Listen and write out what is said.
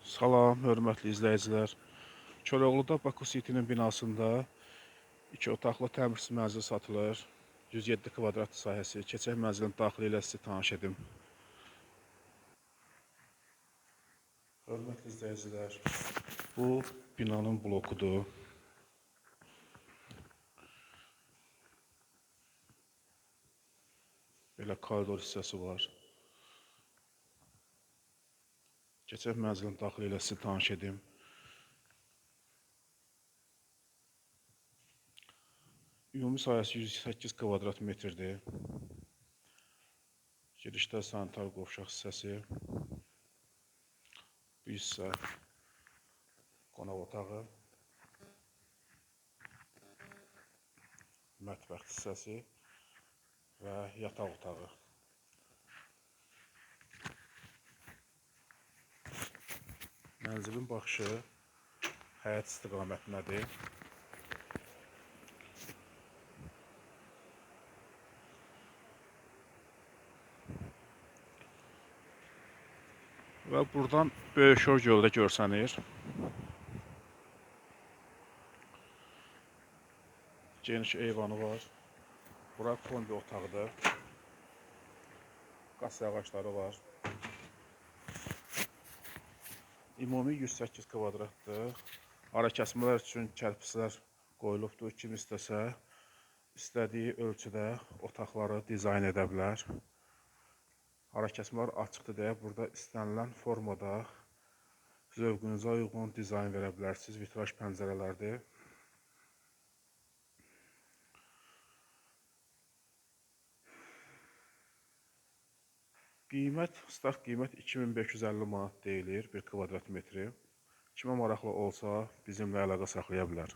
Salam, hörmətli izləyicilər. Koroğluda Baku City-nin binasında 2 otaqlı təmirsiz mənzil satılır. 107 kvadrat sahəsi. Keçək mənzilin daxili ilə sizi tanış edim. Hörmətli izləyicilər, bu binanın blokudur. Belə koridor hissəsi var. Keçək mənzilin daxili ilə sizi tanış edim. Ümumi sahəsi 108 kvadrat metrdir. Girişdə sanitar qovşaq hissəsi. Bu hissə qonaq otağı. Mətbəx hissəsi və yataq otağı. Mənzilin baxışı həyət istiqamətindədir. Və buradan Böyükşor gölü də görsənir. Geniş eyvanı var. Bura kombi otaqdır. Qaz ağacları var. Ümumi 108 kvadratdır. Ara kəsmələr üçün kərpislər qoyulubdur. Kim istəsə, istədiyi ölçüdə otaqları dizayn edə bilər. Ara kəsmələr açıqdır deyə burada istənilən formada zövqünüzə uyğun dizayn verə bilərsiniz. Vitraj pəncərələrdir. Start qiymət 2550 manat deyilir 1 kvadrat metri. Kimə maraqlı olsa bizimlə əlaqə saxlaya bilər.